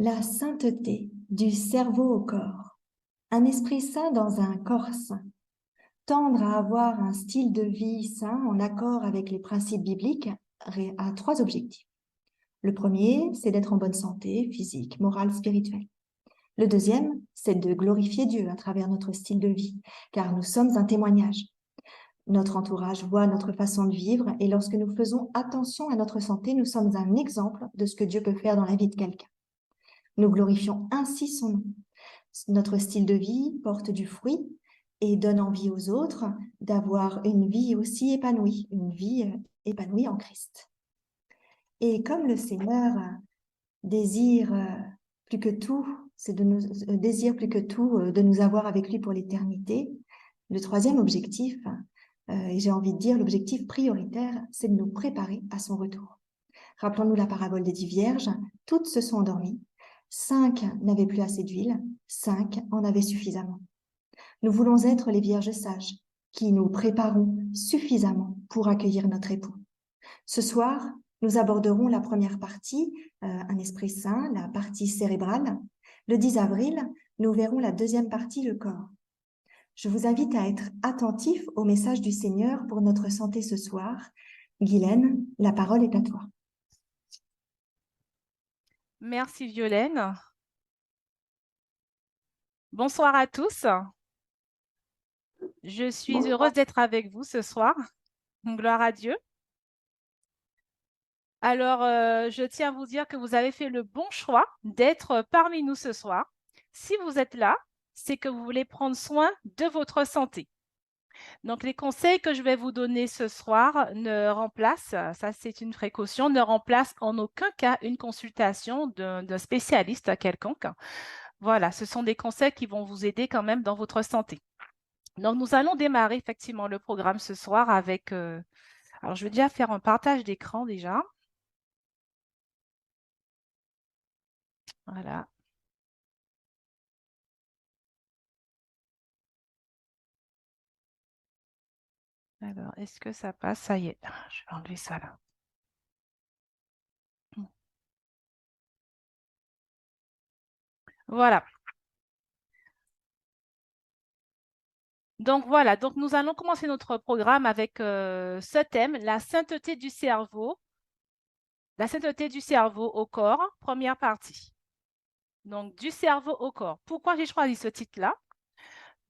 La sainteté du cerveau au corps. Un esprit saint dans un corps saint. Tendre à avoir un style de vie sain en accord avec les principes bibliques a trois objectifs. Le premier, c'est d'être en bonne santé physique, morale, spirituelle. Le deuxième, c'est de glorifier Dieu à travers notre style de vie, car nous sommes un témoignage. Notre entourage voit notre façon de vivre et lorsque nous faisons attention à notre santé, nous sommes un exemple de ce que Dieu peut faire dans la vie de quelqu'un. Nous glorifions ainsi son nom. Notre style de vie porte du fruit et donne envie aux autres d'avoir une vie aussi épanouie, une vie épanouie en Christ. Et comme le Seigneur désire plus que tout, désire plus que tout de nous avoir avec lui pour l'éternité, le troisième objectif, et j'ai envie de dire l'objectif prioritaire, c'est de nous préparer à son retour. Rappelons-nous la parabole des 10 vierges, toutes se sont endormies. 5 n'avaient plus assez d'huile, 5 en avaient suffisamment. Nous voulons être les vierges sages qui nous préparons suffisamment pour accueillir notre époux. Ce soir, nous aborderons la première partie, un esprit saint, la partie cérébrale. Le 10 avril, nous verrons la deuxième partie, le corps. Je vous invite à être attentifs au message du Seigneur pour notre santé ce soir. Guylaine, la parole est à toi. Merci Violaine. Bonsoir à tous. Je suis heureuse d'être avec vous ce soir. Gloire à Dieu. Alors, je tiens à vous dire que vous avez fait le bon choix d'être parmi nous ce soir. Si vous êtes là, c'est que vous voulez prendre soin de votre santé. Donc, les conseils que je vais vous donner ce soir ne remplacent, ça c'est une précaution, ne remplacent en aucun cas une consultation d'un spécialiste quelconque. Voilà, ce sont des conseils qui vont vous aider quand même dans votre santé. Donc, nous allons démarrer effectivement le programme ce soir avec... alors, je vais déjà faire un partage d'écran déjà. Voilà. Alors, est-ce que ça passe? Ça y est, je vais enlever ça là. Voilà. Donc, voilà. Donc, nous allons commencer notre programme avec ce thème, la sainteté du cerveau. La sainteté du cerveau au corps, première partie. Donc, du cerveau au corps. Pourquoi j'ai choisi ce titre-là?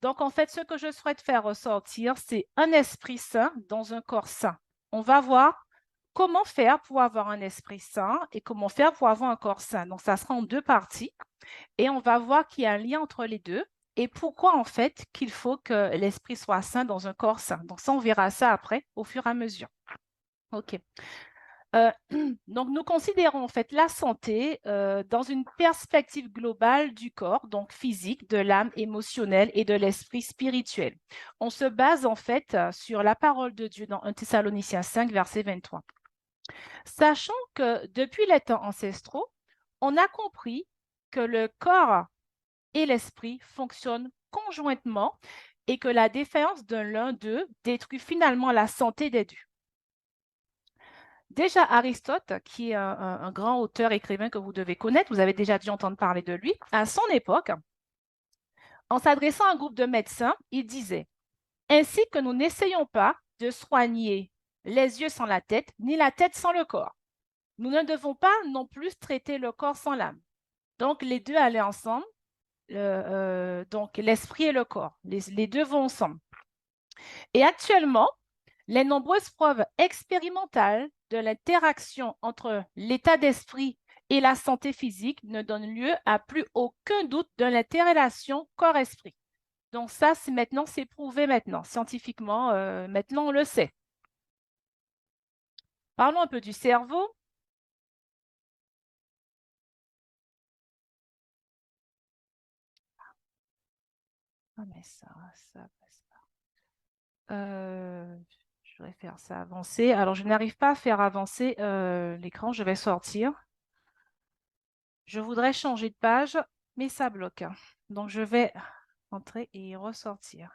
Donc, en fait, ce que je souhaite faire ressortir, c'est un esprit sain dans un corps sain. On va voir comment faire pour avoir un esprit sain et comment faire pour avoir un corps sain. Donc, ça sera en deux parties et on va voir qu'il y a un lien entre les deux et pourquoi, en fait, qu'il faut que l'esprit soit sain dans un corps sain. Donc, ça, on verra ça après, au fur et à mesure. OK. Donc, nous considérons en fait la santé dans une perspective globale du corps, donc physique, de l'âme émotionnelle et de l'esprit spirituel. On se base en fait sur la parole de Dieu dans 1 Thessaloniciens 5, verset 23. Sachant que depuis les temps ancestraux, on a compris que le corps et l'esprit fonctionnent conjointement et que la défaillance de l'un d'eux détruit finalement la santé des deux. Déjà, Aristote, qui est un grand auteur écrivain que vous devez connaître, vous avez déjà dû entendre parler de lui, à son époque, en s'adressant à un groupe de médecins, il disait: ainsi que nous n'essayons pas de soigner les yeux sans la tête, ni la tête sans le corps. Nous ne devons pas non plus traiter le corps sans l'âme. Donc, les deux allaient ensemble, donc l'esprit et le corps. Les deux vont ensemble. Et actuellement, les nombreuses preuves expérimentales de l'interaction entre l'état d'esprit et la santé physique ne donnent lieu à plus aucun doute de l'interrelation corps-esprit. Donc ça, c'est prouvé maintenant, scientifiquement, maintenant on le sait. Parlons un peu du cerveau. Ah mais ça passe pas. Je vais faire ça avancer. Alors je n'arrive pas à faire avancer l'écran, je vais sortir. Je voudrais changer de page, mais ça bloque. Donc, je vais entrer et ressortir.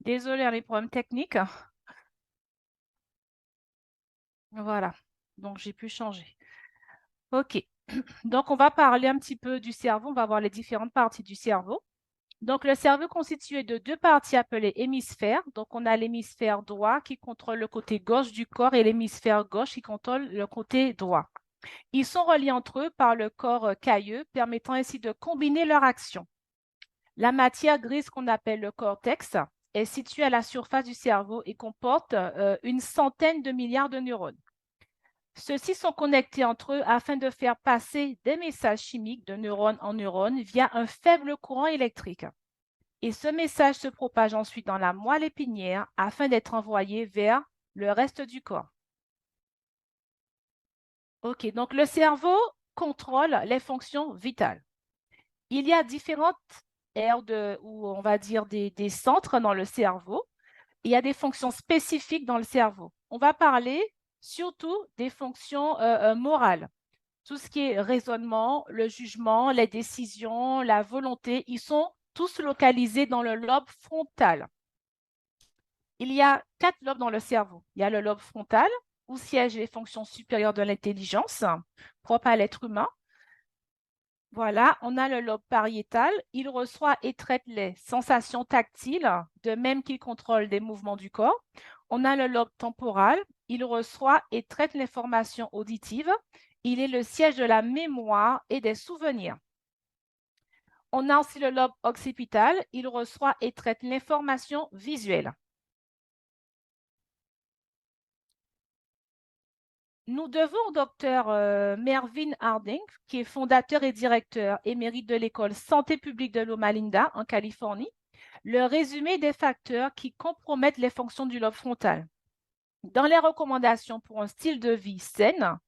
Désolée, les problèmes techniques. Voilà, donc j'ai pu changer. OK, donc on va parler un petit peu du cerveau, on va voir les différentes parties du cerveau. Donc le cerveau est constitué de deux parties appelées hémisphères. Donc on a l'hémisphère droit qui contrôle le côté gauche du corps et l'hémisphère gauche qui contrôle le côté droit. Ils sont reliés entre eux par le corps calleux, permettant ainsi de combiner leur action. La matière grise qu'on appelle le cortex est située à la surface du cerveau et comporte une centaine de milliards de neurones. Ceux-ci sont connectés entre eux afin de faire passer des messages chimiques de neurone en neurone via un faible courant électrique. Et ce message se propage ensuite dans la moelle épinière afin d'être envoyé vers le reste du corps. OK, donc le cerveau contrôle les fonctions vitales. Il y a différentes aires ou on va dire des centres dans le cerveau. Il y a des fonctions spécifiques dans le cerveau. On va parler surtout des fonctions morales. Tout ce qui est raisonnement, le jugement, les décisions, la volonté, ils sont tous localisés dans le lobe frontal. Il y a 4 lobes dans le cerveau. Il y a le lobe frontal, où siègent les fonctions supérieures de l'intelligence, propres à l'être humain. Voilà, on a le lobe pariétal. Il reçoit et traite les sensations tactiles, de même qu'il contrôle des mouvements du corps. On a le lobe temporal. Il reçoit et traite l'information auditive. Il est le siège de la mémoire et des souvenirs. On a aussi le lobe occipital. Il reçoit et traite l'information visuelle. Nous devons au docteur Mervyn Harding, qui est fondateur et directeur émérite de l'école Santé publique de Loma Linda en Californie, le résumé des facteurs qui compromettent les fonctions du lobe frontal. Dans les recommandations pour un style de vie sain,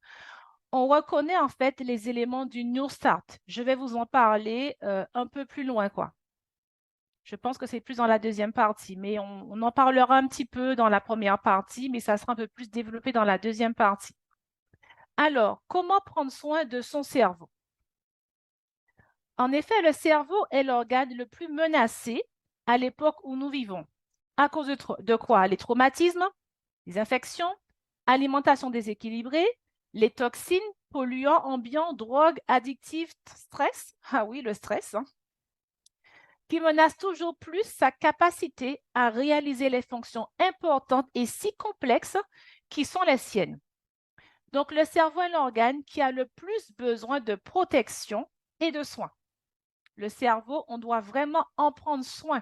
on reconnaît en fait les éléments du New Start. Je vais vous en parler un peu plus loin, quoi. Je pense que c'est plus dans la deuxième partie, mais on en parlera un petit peu dans la première partie, mais ça sera un peu plus développé dans la deuxième partie. Alors, comment prendre soin de son cerveau? En effet, le cerveau est l'organe le plus menacé à l'époque où nous vivons. À cause de quoi? Les traumatismes, les infections, alimentation déséquilibrée, les toxines, polluants ambiants, drogues, addictifs, stress. Ah oui, le stress, hein, qui menace toujours plus sa capacité à réaliser les fonctions importantes et si complexes qui sont les siennes. Donc, le cerveau est l'organe qui a le plus besoin de protection et de soins. Le cerveau, on doit vraiment en prendre soin.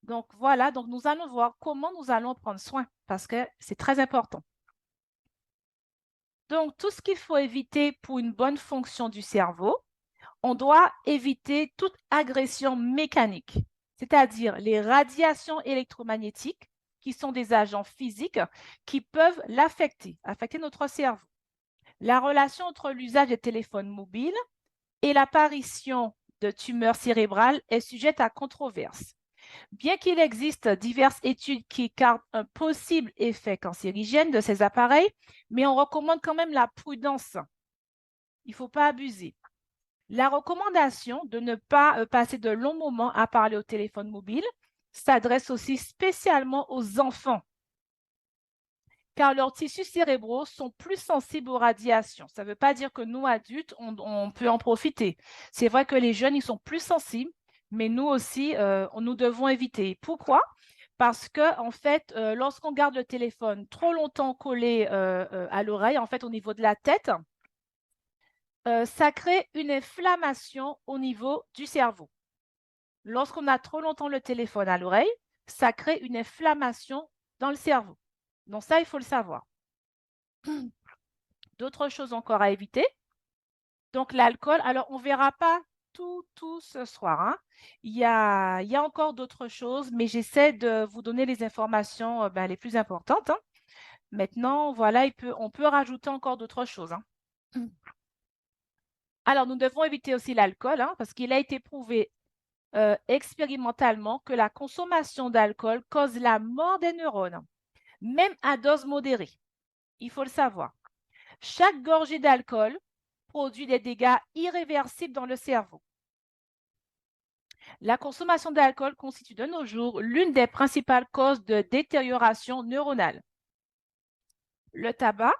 Donc, voilà, donc nous allons voir comment nous allons prendre soin parce que c'est très important. Donc, tout ce qu'il faut éviter pour une bonne fonction du cerveau, on doit éviter toute agression mécanique, c'est-à-dire les radiations électromagnétiques qui sont des agents physiques qui peuvent affecter notre cerveau. La relation entre l'usage des téléphones mobiles et l'apparition de tumeurs cérébrales est sujette à controverse. Bien qu'il existe diverses études qui écartent un possible effet cancérigène de ces appareils, mais on recommande quand même la prudence. Il ne faut pas abuser. La recommandation de ne pas passer de longs moments à parler au téléphone mobile s'adresse aussi spécialement aux enfants, car leurs tissus cérébraux sont plus sensibles aux radiations. Ça ne veut pas dire que nous, adultes, on peut en profiter. C'est vrai que les jeunes, ils sont plus sensibles, mais nous aussi, nous devons éviter. Pourquoi? Parce que, en fait, lorsqu'on garde le téléphone trop longtemps collé à l'oreille, en fait, au niveau de la tête, ça crée une inflammation au niveau du cerveau. Lorsqu'on a trop longtemps le téléphone à l'oreille, ça crée une inflammation dans le cerveau. Donc ça, il faut le savoir. D'autres choses encore à éviter. Donc l'alcool, alors on ne verra pas tout ce soir, hein. Il y a encore d'autres choses, mais j'essaie de vous donner les informations les plus importantes, hein. Maintenant, voilà, on peut rajouter encore d'autres choses, hein. Alors, nous devons éviter aussi l'alcool, hein, parce qu'il a été prouvé expérimentalement que la consommation d'alcool cause la mort des neurones, même à dose modérée. Il faut le savoir. Chaque gorgée d'alcool produit des dégâts irréversibles dans le cerveau. La consommation d'alcool constitue de nos jours l'une des principales causes de détérioration neuronale. Le tabac,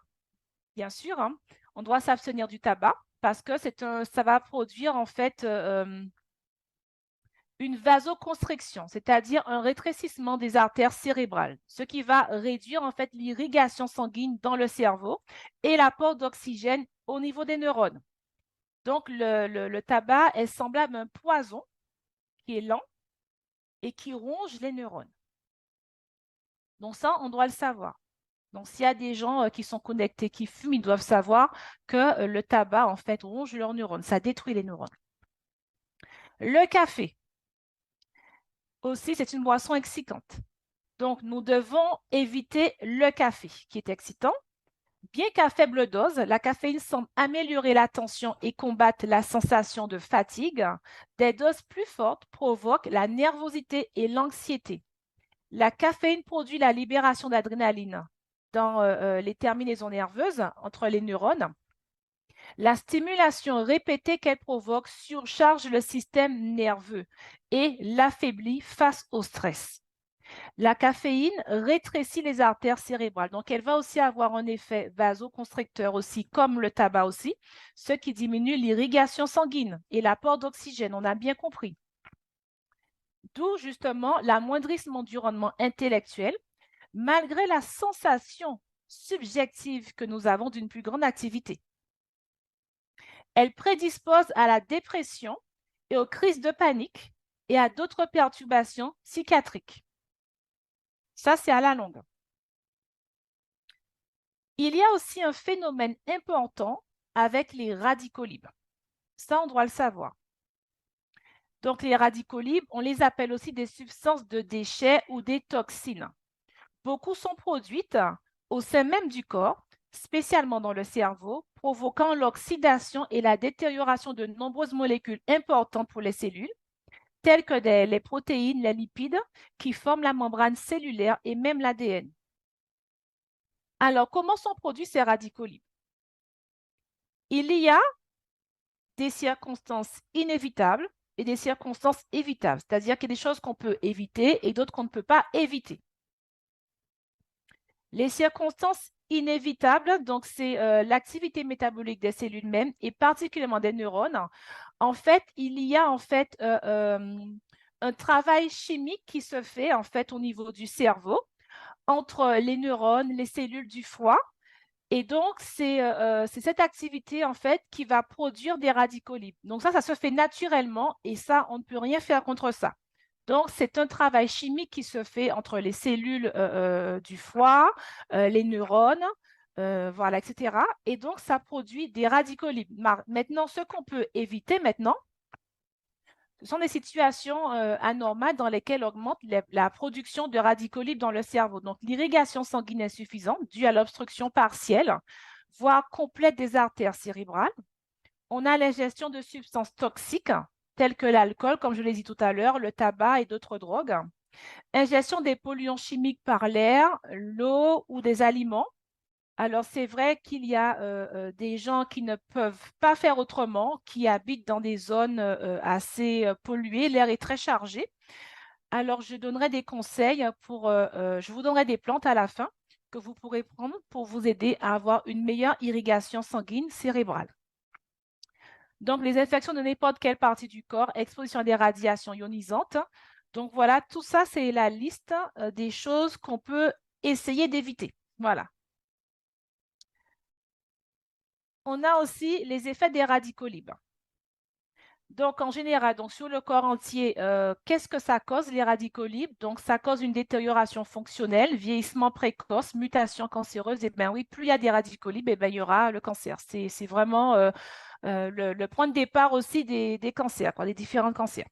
bien sûr, hein, on doit s'abstenir du tabac parce que ça va produire en fait une vasoconstriction, c'est-à-dire un rétrécissement des artères cérébrales, ce qui va réduire en fait l'irrigation sanguine dans le cerveau et l'apport d'oxygène au niveau des neurones. Donc, le tabac est semblable à un poison qui est lent et qui ronge les neurones. Donc ça, on doit le savoir. Donc, s'il y a des gens qui sont connectés, qui fument, ils doivent savoir que le tabac, en fait, ronge leurs neurones. Ça détruit les neurones. Le café, aussi, c'est une boisson excitante. Donc, nous devons éviter le café, qui est excitant. Bien qu'à faible dose, la caféine semble améliorer l'attention et combattre la sensation de fatigue. Des doses plus fortes provoquent la nervosité et l'anxiété. La caféine produit la libération d'adrénaline dans les terminaisons nerveuses entre les neurones. La stimulation répétée qu'elle provoque surcharge le système nerveux et l'affaiblit face au stress. La caféine rétrécit les artères cérébrales, donc elle va aussi avoir un effet vasoconstricteur aussi, comme le tabac aussi, ce qui diminue l'irrigation sanguine et l'apport d'oxygène, on a bien compris. D'où justement l'amoindrissement du rendement intellectuel, malgré la sensation subjective que nous avons d'une plus grande activité. Elle prédispose à la dépression et aux crises de panique et à d'autres perturbations psychiatriques. Ça, c'est à la longue. Il y a aussi un phénomène important avec les radicaux libres. Ça, on doit le savoir. Donc, les radicaux libres, on les appelle aussi des substances de déchets ou des toxines. Beaucoup sont produites au sein même du corps, spécialement dans le cerveau, provoquant l'oxydation et la détérioration de nombreuses molécules importantes pour les cellules, telles que les protéines, les lipides, qui forment la membrane cellulaire et même l'ADN. Alors, comment sont produits ces radicaux libres? Il y a des circonstances inévitables et des circonstances évitables, c'est-à-dire qu'il y a des choses qu'on peut éviter et d'autres qu'on ne peut pas éviter. Les circonstances inévitables, donc c'est l'activité métabolique des cellules mêmes et particulièrement des neurones. En fait, il y a en fait un travail chimique qui se fait en fait au niveau du cerveau entre les neurones, les cellules du foie. Et donc, c'est cette activité, en fait, qui va produire des radicaux libres. Donc, ça se fait naturellement et ça, on ne peut rien faire contre ça. Donc, c'est un travail chimique qui se fait entre les cellules du foie, les neurones, voilà, etc. Et donc, ça produit des radicaux libres. Maintenant, ce qu'on peut éviter maintenant, ce sont des situations anormales dans lesquelles augmente la production de radicaux libres dans le cerveau. Donc, l'irrigation sanguine insuffisante due à l'obstruction partielle, voire complète des artères cérébrales. On a l'ingestion de substances toxiques telles que l'alcool, comme je l'ai dit tout à l'heure, le tabac et d'autres drogues. Ingestion des polluants chimiques par l'air, l'eau ou des aliments. Alors, c'est vrai qu'il y a des gens qui ne peuvent pas faire autrement, qui habitent dans des zones assez polluées, l'air est très chargé. Alors, je donnerai des conseils je vous donnerai des plantes à la fin que vous pourrez prendre pour vous aider à avoir une meilleure irrigation sanguine cérébrale. Donc, les infections de n'importe quelle partie du corps, exposition à des radiations ionisantes. Donc, voilà, tout ça, c'est la liste des choses qu'on peut essayer d'éviter. Voilà. On a aussi les effets des radicaux libres. Donc, en général, donc sur le corps entier, qu'est-ce que ça cause, les radicaux libres? Donc, ça cause une détérioration fonctionnelle, vieillissement précoce, mutation cancéreuse. Et bien oui, plus il y a des radicaux libres, et bien, il y aura le cancer. C'est vraiment le point de départ aussi des cancers, des différents cancers.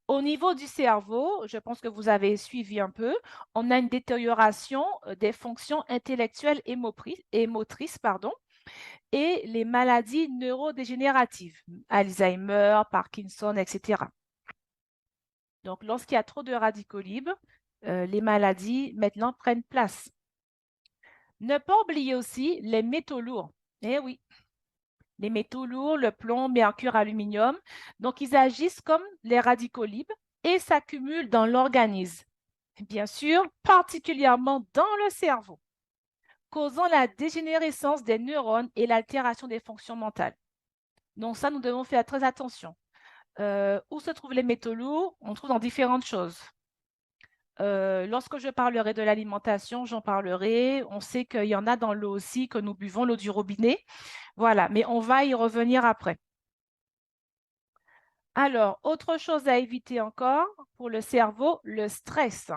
Au niveau du cerveau, je pense que vous avez suivi un peu, on a une détérioration des fonctions intellectuelles et motrices, et les maladies neurodégénératives, Alzheimer, Parkinson, etc. Donc, lorsqu'il y a trop de radicaux libres, les maladies maintenant prennent place. Ne pas oublier aussi les métaux lourds. Eh oui, les métaux lourds, le plomb, mercure, aluminium. Donc, ils agissent comme les radicaux libres et s'accumulent dans l'organisme. Bien sûr, particulièrement dans le cerveau, causant la dégénérescence des neurones et l'altération des fonctions mentales. Donc ça, nous devons faire très attention. Où se trouvent les métaux lourds? On trouve dans différentes choses. Lorsque je parlerai de l'alimentation, j'en parlerai. On sait qu'il y en a dans l'eau aussi, que nous buvons, l'eau du robinet. Voilà, mais on va y revenir après. Alors, autre chose à éviter encore pour le cerveau, le stress.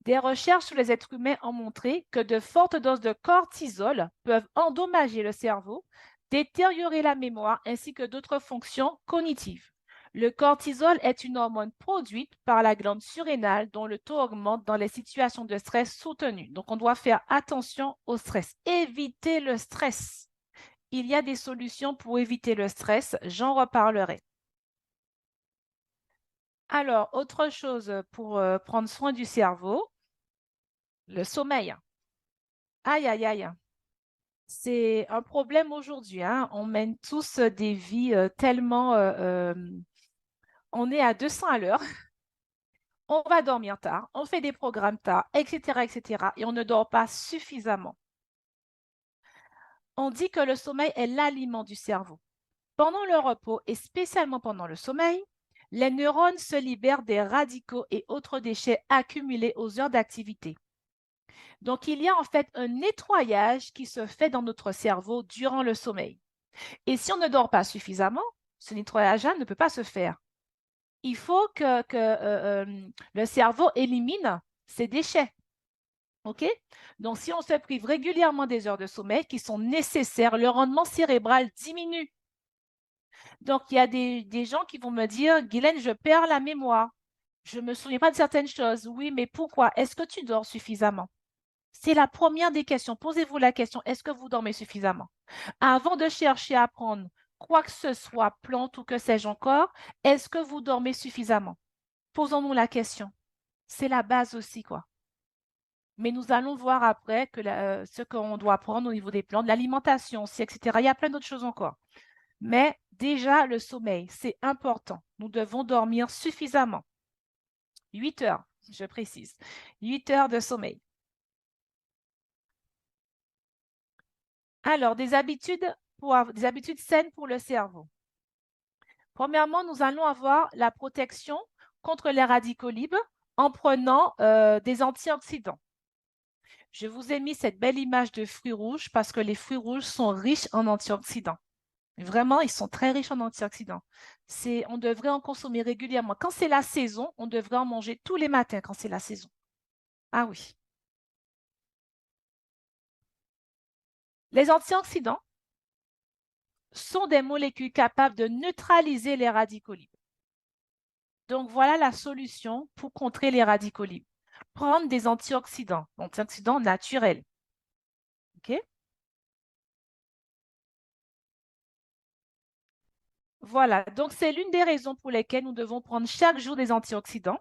Des recherches sur les êtres humains ont montré que de fortes doses de cortisol peuvent endommager le cerveau, détériorer la mémoire ainsi que d'autres fonctions cognitives. Le cortisol est une hormone produite par la glande surrénale dont le taux augmente dans les situations de stress soutenu. Donc, on doit faire attention au stress. Éviter le stress. Il y a des solutions pour éviter le stress, j'en reparlerai. Alors, autre chose pour prendre soin du cerveau, le sommeil. Aïe, aïe, aïe. C'est un problème aujourd'hui, hein. On mène tous des vies tellement... on est à 200 à l'heure. On va dormir tard, on fait des programmes tard, etc., etc. Et on ne dort pas suffisamment. On dit que le sommeil est l'aliment du cerveau. Pendant le repos et spécialement pendant le sommeil, les neurones se libèrent des radicaux et autres déchets accumulés aux heures d'activité. Donc, il y a en fait un nettoyage qui se fait dans notre cerveau durant le sommeil. Et si on ne dort pas suffisamment, ce nettoyage-là ne peut pas se faire. Il faut que le cerveau élimine ces déchets. OK? Donc, si on se prive régulièrement des heures de sommeil qui sont nécessaires, le rendement cérébral diminue. Donc, il y a des gens qui vont me dire, Guylaine, je perds la mémoire. Je ne me souviens pas de certaines choses. Oui, mais pourquoi? Est-ce que tu dors suffisamment? C'est la première des questions. Posez-vous la question, est-ce que vous dormez suffisamment? Avant de chercher à apprendre quoi que ce soit, plante ou que sais-je encore, est-ce que vous dormez suffisamment? Posons-nous la question. C'est la base aussi, quoi. Mais nous allons voir après que ce qu'on doit prendre au niveau des plantes, l'alimentation aussi, etc. Il y a plein d'autres choses encore. Mais déjà, le sommeil, c'est important. Nous devons dormir suffisamment. 8 heures, je précise. 8 heures de sommeil. Alors, des habitudes saines pour le cerveau. Premièrement, nous allons avoir la protection contre les radicaux libres en prenant des antioxydants. Je vous ai mis cette belle image de fruits rouges parce que les fruits rouges sont riches en antioxydants. Vraiment, ils sont très riches en antioxydants. On devrait en consommer régulièrement. Quand c'est la saison, on devrait en manger tous les matins quand c'est la saison. Ah oui. Les antioxydants sont des molécules capables de neutraliser les radicaux libres. Donc, voilà la solution pour contrer les radicaux libres. Prendre des antioxydants naturels. OK? Voilà, donc c'est l'une des raisons pour lesquelles nous devons prendre chaque jour des antioxydants.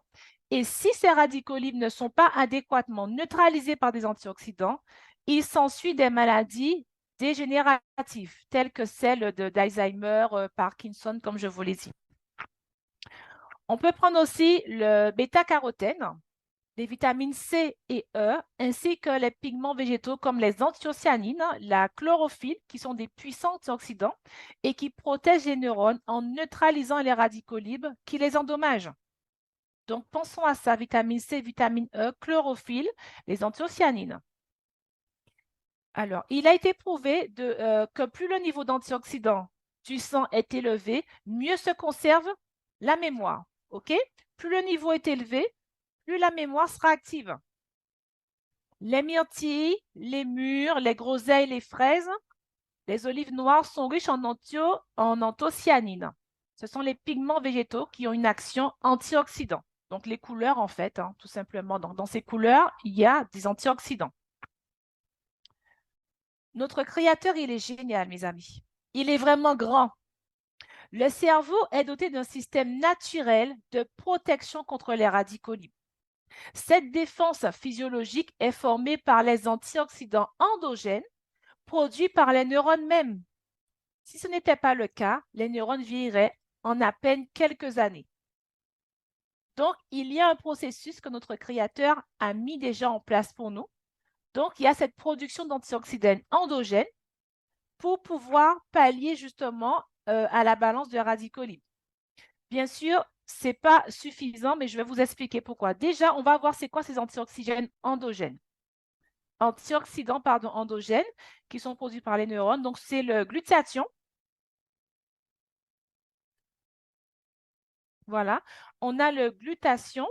Et si ces radicaux libres ne sont pas adéquatement neutralisés par des antioxydants, il s'ensuit des maladies dégénératives, telles que celles d'Alzheimer, Parkinson, comme je vous l'ai dit. On peut prendre aussi le bêta-carotène, les vitamines C et E, ainsi que les pigments végétaux comme les anthocyanines, la chlorophylle, qui sont des puissants antioxydants et qui protègent les neurones en neutralisant les radicaux libres qui les endommagent. Donc, pensons à ça, vitamine C, vitamine E, chlorophylle, les anthocyanines. Alors, il a été prouvé que plus le niveau d'antioxydants du sang est élevé, mieux se conserve la mémoire. OK? Plus le niveau est élevé, plus la mémoire sera active. Les myrtilles, les mûres, les groseilles, les fraises, les olives noires sont riches en anthocyanines. Ce sont les pigments végétaux qui ont une action antioxydant. Donc, les couleurs, en fait, hein, tout simplement. Donc, dans ces couleurs, il y a des antioxydants. Notre créateur, il est génial, mes amis. Il est vraiment grand. Le cerveau est doté d'un système naturel de protection contre les radicaux libres. Cette défense physiologique est formée par les antioxydants endogènes produits par les neurones mêmes. Si ce n'était pas le cas, les neurones vieilliraient en à peine quelques années. Donc, il y a un processus que notre créateur a mis déjà en place pour nous. Donc, il y a cette production d'antioxydants endogènes pour pouvoir pallier justement à la balance de radicaux libres. Bien sûr, ce n'est pas suffisant, mais je vais vous expliquer pourquoi. Déjà, on va voir c'est quoi ces antioxydants endogènes. Antioxydants, pardon, endogènes qui sont produits par les neurones. Donc, c'est le glutathion. Voilà. On a le glutathion.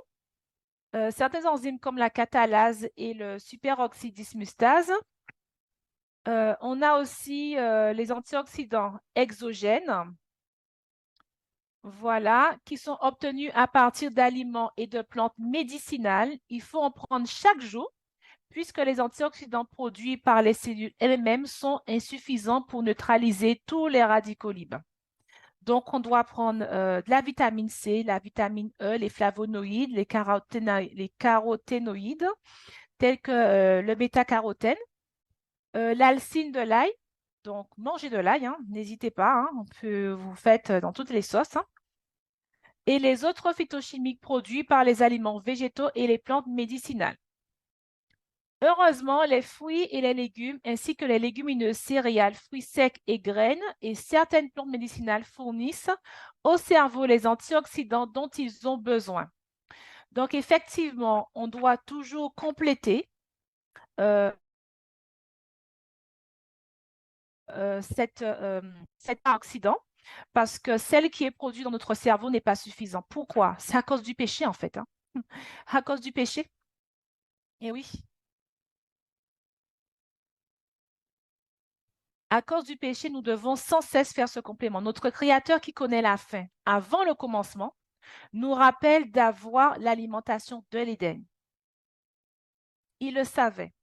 Certaines enzymes comme la catalase et le superoxydismustase. On a aussi les antioxydants exogènes, voilà, qui sont obtenus à partir d'aliments et de plantes médicinales. Il faut en prendre chaque jour puisque les antioxydants produits par les cellules elles-mêmes sont insuffisants pour neutraliser tous les radicaux libres. Donc, on doit prendre de la vitamine C, la vitamine E, les flavonoïdes, les caroténoïdes, tels que le bêta-carotène, l'alcine de l'ail. Donc, mangez de l'ail, hein, n'hésitez pas, hein, vous faites dans toutes les sauces. Hein. Et les autres phytochimiques produits par les aliments végétaux et les plantes médicinales. Heureusement, les fruits et les légumes, ainsi que les légumineuses, céréales, fruits secs et graines, et certaines plantes médicinales fournissent au cerveau les antioxydants dont ils ont besoin. Donc, effectivement, on doit toujours compléter cet antioxydant parce que celle qui est produite dans notre cerveau n'est pas suffisante. Pourquoi? C'est à cause du péché, en fait. Hein. À cause du péché. Eh oui. À cause du péché, nous devons sans cesse faire ce complément. Notre Créateur qui connaît la fin avant le commencement nous rappelle d'avoir l'alimentation de l'Éden. Il le savait.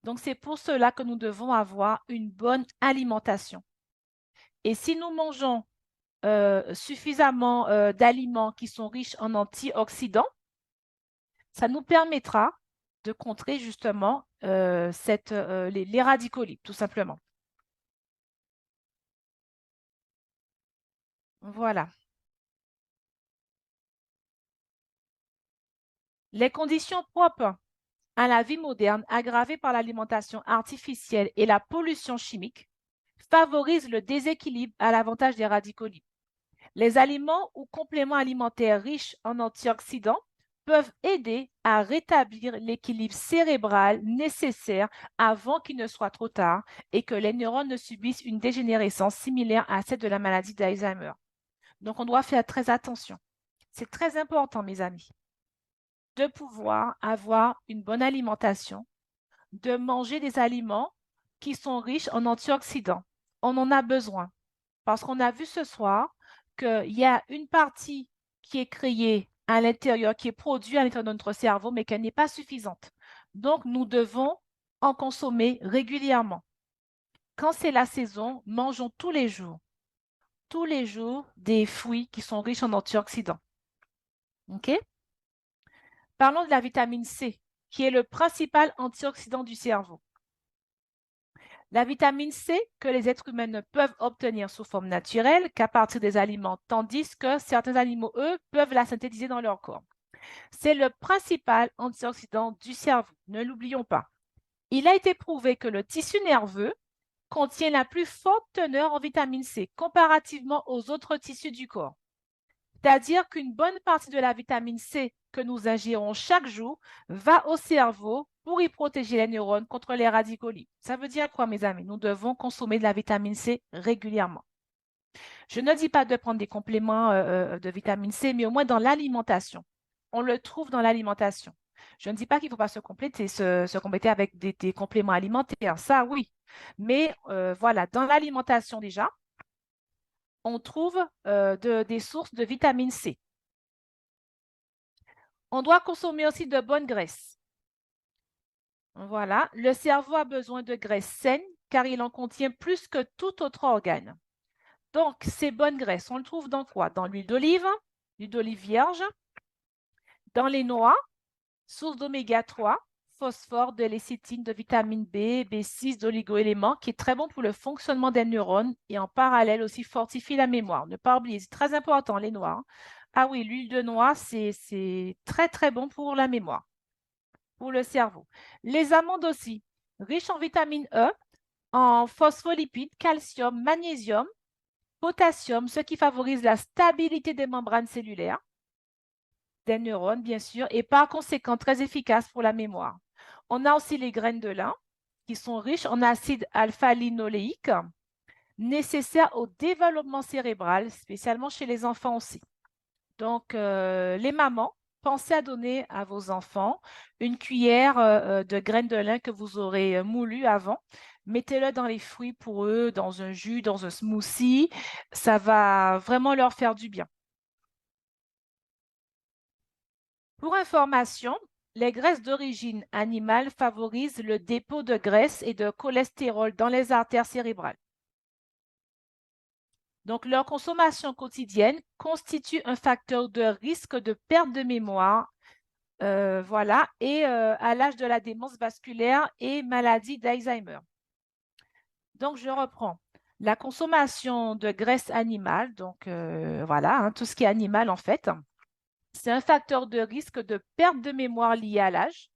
Donc, c'est pour cela que nous devons avoir une bonne alimentation. Et si nous mangeons suffisamment d'aliments qui sont riches en antioxydants, ça nous permettra de contrer justement les radicaux libres, tout simplement. Voilà. Les conditions propres à la vie moderne, aggravée par l'alimentation artificielle et la pollution chimique, favorise le déséquilibre à l'avantage des radicaux libres. Les aliments ou compléments alimentaires riches en antioxydants peuvent aider à rétablir l'équilibre cérébral nécessaire avant qu'il ne soit trop tard et que les neurones ne subissent une dégénérescence similaire à celle de la maladie d'Alzheimer. Donc, on doit faire très attention. C'est très important, mes amis, de pouvoir avoir une bonne alimentation, de manger des aliments qui sont riches en antioxydants. On en a besoin parce qu'on a vu ce soir qu'il y a une partie qui est créée à l'intérieur, qui est produite à l'intérieur de notre cerveau, mais qu'elle n'est pas suffisante. Donc, nous devons en consommer régulièrement. Quand c'est la saison, mangeons tous les jours des fruits qui sont riches en antioxydants. OK? Parlons de la vitamine C, qui est le principal antioxydant du cerveau. La vitamine C que les êtres humains ne peuvent obtenir sous forme naturelle qu'à partir des aliments, tandis que certains animaux, eux, peuvent la synthétiser dans leur corps. C'est le principal antioxydant du cerveau, ne l'oublions pas. Il a été prouvé que le tissu nerveux contient la plus forte teneur en vitamine C comparativement aux autres tissus du corps. C'est-à-dire qu'une bonne partie de la vitamine C que nous ingérons chaque jour va au cerveau pour y protéger les neurones contre les radicaux libres. Ça veut dire quoi, mes amis? Nous devons consommer de la vitamine C régulièrement. Je ne dis pas de prendre des compléments de vitamine C, mais au moins dans l'alimentation. On le trouve dans l'alimentation. Je ne dis pas qu'il ne faut pas se compléter avec des compléments alimentaires. Ça, oui. Mais voilà, dans l'alimentation déjà, on trouve des sources de vitamine C. On doit consommer aussi de bonnes graisses. Voilà, le cerveau a besoin de graisses saines car il en contient plus que tout autre organe. Donc, ces bonnes graisses, on le trouve dans quoi? Dans l'huile d'olive vierge, dans les noix, source d'oméga 3, phosphore, de lécithine, de vitamine B, B6, d'oligo-éléments, qui est très bon pour le fonctionnement des neurones et en parallèle aussi fortifie la mémoire. Ne pas oublier, c'est très important, les noix. Hein. Ah oui, l'huile de noix, c'est très, très bon pour la mémoire, pour le cerveau. Les amandes aussi, riches en vitamine E, en phospholipides, calcium, magnésium, potassium, ce qui favorise la stabilité des membranes cellulaires, des neurones, bien sûr, et par conséquent très efficace pour la mémoire. On a aussi les graines de lin qui sont riches en acide alpha-linoléique, nécessaires au développement cérébral, spécialement chez les enfants aussi. Donc, les mamans, pensez à donner à vos enfants une cuillère de graines de lin que vous aurez moulu avant. Mettez-le dans les fruits pour eux, dans un jus, dans un smoothie. Ça va vraiment leur faire du bien. Pour information, les graisses d'origine animale favorisent le dépôt de graisse et de cholestérol dans les artères cérébrales. Donc, leur consommation quotidienne constitue un facteur de risque de perte de mémoire, voilà, et à l'âge de la démence vasculaire et maladie d'Alzheimer. Donc, je reprends. La consommation de graisse animale, donc voilà, hein, tout ce qui est animal en fait, c'est un facteur de risque de perte de mémoire liée à l'âge,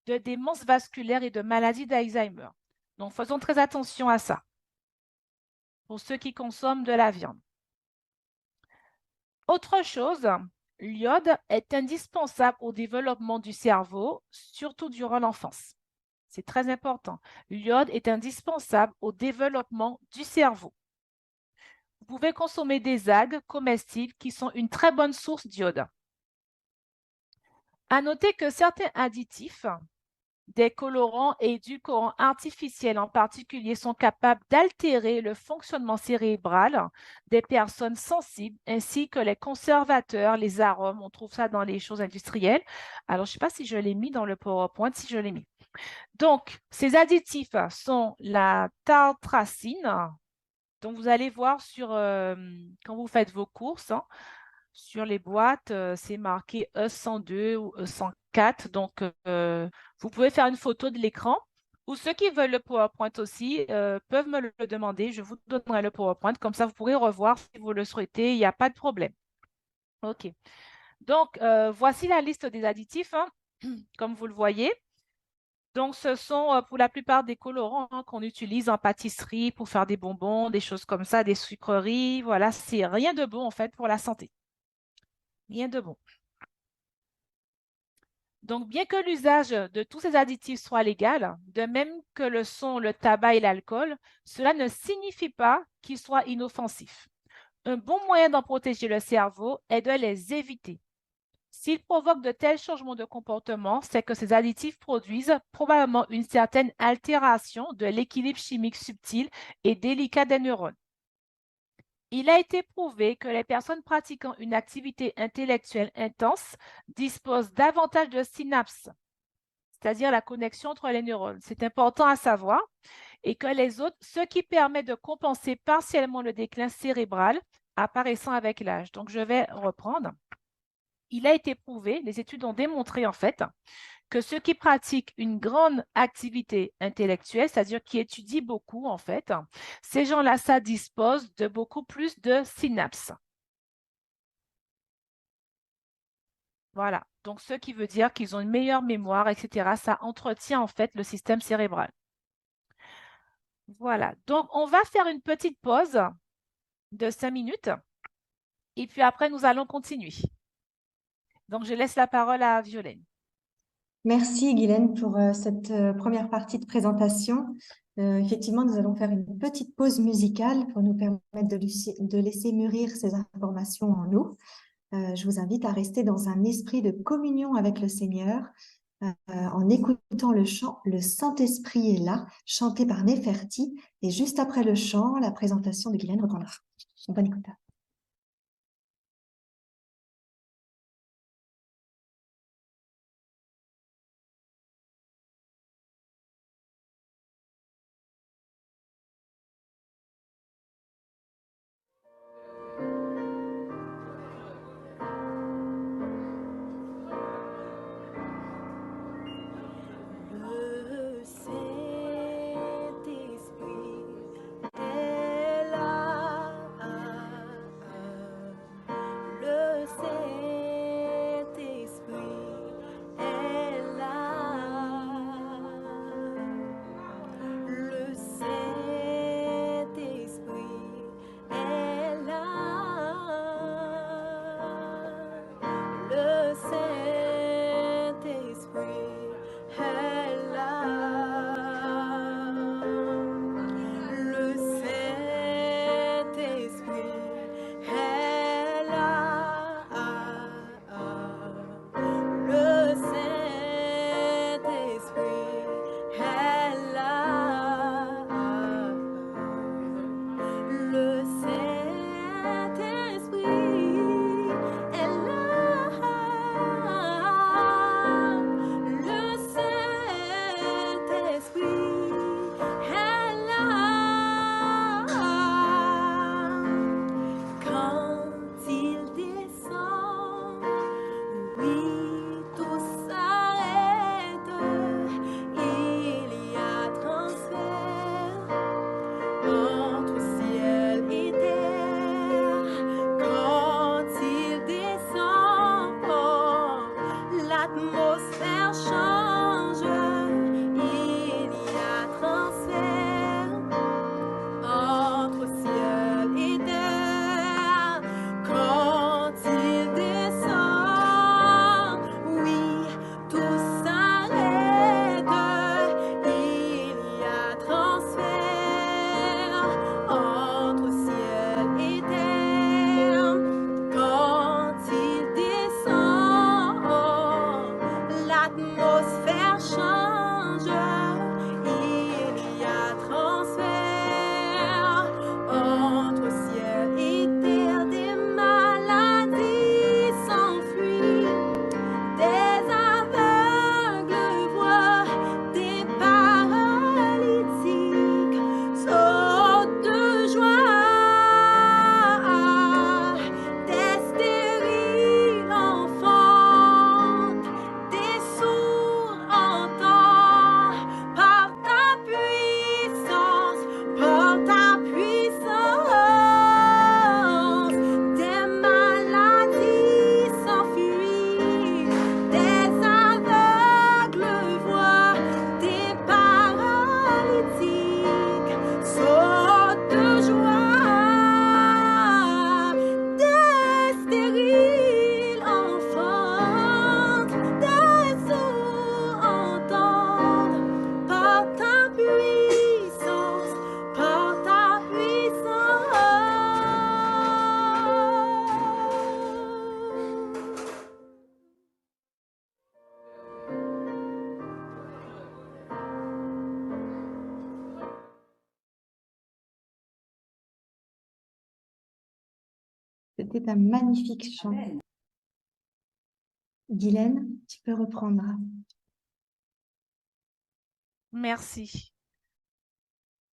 de démence vasculaire et de maladie d'Alzheimer. Donc, faisons très attention à ça pour ceux qui consomment de la viande. Autre chose, l'iode est indispensable au développement du cerveau, surtout durant l'enfance. C'est très important. L'iode est indispensable au développement du cerveau. Vous pouvez consommer des algues comestibles qui sont une très bonne source d'iode. À noter que certains additifs, des colorants et édulcorants artificiels en particulier, sont capables d'altérer le fonctionnement cérébral des personnes sensibles, ainsi que les conservateurs, les arômes. On trouve ça dans les choses industrielles. Alors, je ne sais pas si je l'ai mis dans le PowerPoint, si je l'ai mis. Donc, ces additifs sont la tartracine. Donc, vous allez voir quand vous faites vos courses, hein, sur les boîtes, c'est marqué E102 ou E104. Donc, vous pouvez faire une photo de l'écran ou ceux qui veulent le PowerPoint aussi peuvent me le demander. Je vous donnerai le PowerPoint. Comme ça, vous pourrez revoir si vous le souhaitez. Il n'y a pas de problème. OK. Donc, voici la liste des additifs, hein, comme vous le voyez. Donc, ce sont pour la plupart des colorants hein, qu'on utilise en pâtisserie pour faire des bonbons, des choses comme ça, des sucreries. Voilà, c'est rien de bon en fait pour la santé. Rien de bon. Donc, bien que l'usage de tous ces additifs soit légal, de même que le sont le tabac et l'alcool, cela ne signifie pas qu'ils soient inoffensifs. Un bon moyen d'en protéger le cerveau est de les éviter. S'ils provoquent de tels changements de comportement, c'est que ces additifs produisent probablement une certaine altération de l'équilibre chimique subtil et délicat des neurones. Il a été prouvé que les personnes pratiquant une activité intellectuelle intense disposent davantage de synapses, c'est-à-dire la connexion entre les neurones. C'est important à savoir. Et que les autres, ce qui permet de compenser partiellement le déclin cérébral apparaissant avec l'âge. Donc, je vais reprendre. Il a été prouvé, les études ont démontré en fait, que ceux qui pratiquent une grande activité intellectuelle, c'est-à-dire qui étudient beaucoup en fait, ces gens-là, ça dispose de beaucoup plus de synapses. Voilà, donc ce qui veut dire qu'ils ont une meilleure mémoire, etc. Ça entretient en fait le système cérébral. Voilà, donc on va faire une petite pause de 5 minutes et puis après nous allons continuer. Donc je laisse la parole à Violaine. Merci Guylaine pour cette première partie de présentation. Effectivement, nous allons faire une petite pause musicale pour nous permettre de laisser mûrir ces informations en nous. Je vous invite à rester dans un esprit de communion avec le Seigneur en écoutant le chant « Le Saint-Esprit est là », chanté par Neferti. Et juste après le chant, la présentation de Guylaine reprendra. Bonne écoute. C'était un magnifique chant. Guylaine, tu peux reprendre. Merci.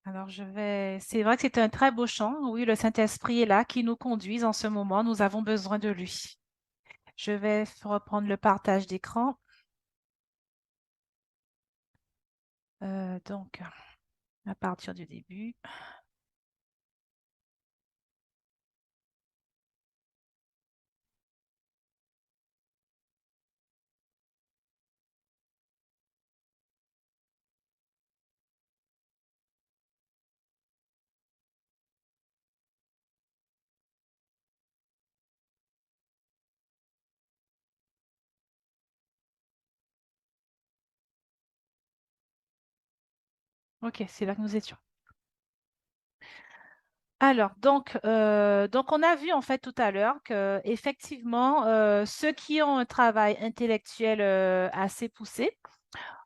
Alors, c'est vrai que c'est un très beau chant. Oui, le Saint-Esprit est là qui nous conduise en ce moment. Nous avons besoin de lui. Je vais reprendre le partage d'écran. Donc, à partir du début. OK, c'est là que nous étions. Alors, donc on a vu en fait tout à l'heure que effectivement, ceux qui ont un travail intellectuel assez poussé,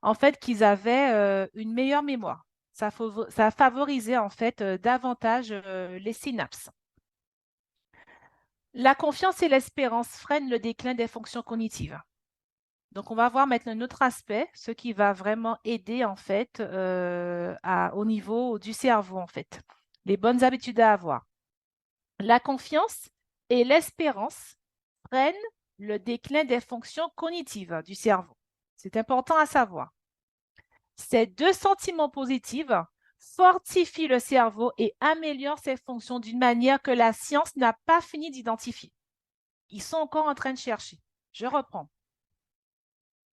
en fait, qu'ils avaient une meilleure mémoire. Ça favorisait en fait davantage les synapses. La confiance et l'espérance freinent le déclin des fonctions cognitives. Donc, on va voir maintenant un autre aspect, ce qui va vraiment aider en fait au niveau du cerveau en fait, les bonnes habitudes à avoir. La confiance et l'espérance freinent le déclin des fonctions cognitives du cerveau. C'est important à savoir. Ces deux sentiments positifs fortifient le cerveau et améliorent ses fonctions d'une manière que la science n'a pas fini d'identifier. Ils sont encore en train de chercher. Je reprends.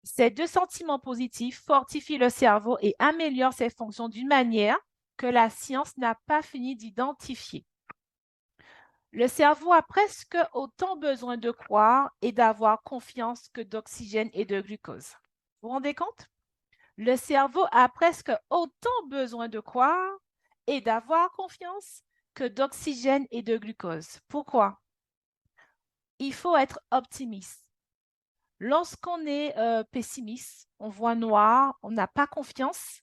Ces deux sentiments positifs fortifient le cerveau et améliorent ses fonctions d'une manière que la science n'a pas fini d'identifier. Le cerveau a presque autant besoin de croire et d'avoir confiance que d'oxygène et de glucose. Vous vous rendez compte? Le cerveau a presque autant besoin de croire et d'avoir confiance que d'oxygène et de glucose. Pourquoi? Il faut être optimiste. Lorsqu'on est pessimiste, on voit noir, on n'a pas confiance,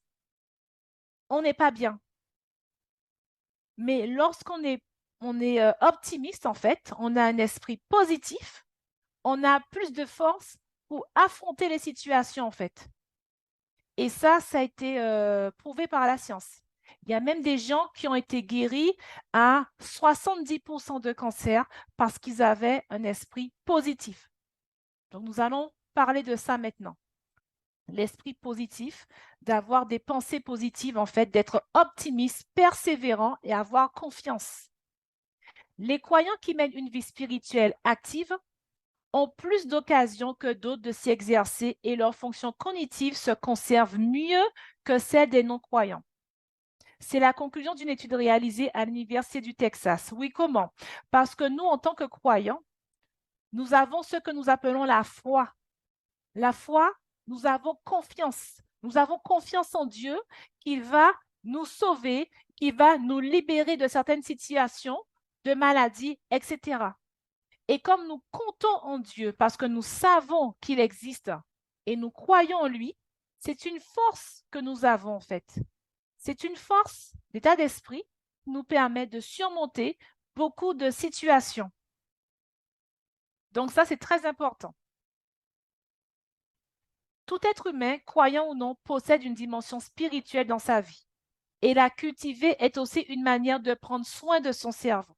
on n'est pas bien. Mais lorsqu'on est optimiste, en fait, on a un esprit positif, on a plus de force pour affronter les situations, en fait. Et ça a été prouvé par la science. Il y a même des gens qui ont été guéris à 70% de cancer parce qu'ils avaient un esprit positif. Donc, nous allons parler de ça maintenant. L'esprit positif, d'avoir des pensées positives, en fait, d'être optimiste, persévérant et avoir confiance. Les croyants qui mènent une vie spirituelle active ont plus d'occasions que d'autres de s'y exercer et leurs fonctions cognitives se conservent mieux que celles des non-croyants. C'est la conclusion d'une étude réalisée à l'Université du Texas. Oui, comment? Parce que nous, en tant que croyants, nous avons ce que nous appelons la foi. La foi, nous avons confiance. Nous avons confiance en Dieu qu'il va nous sauver, qu'il va nous libérer de certaines situations, de maladies, etc. Et comme nous comptons en Dieu parce que nous savons qu'il existe et nous croyons en lui, c'est une force que nous avons en fait. C'est une force d'état d'esprit qui nous permet de surmonter beaucoup de situations. Donc ça, c'est très important. Tout être humain, croyant ou non, possède une dimension spirituelle dans sa vie. Et la cultiver est aussi une manière de prendre soin de son cerveau.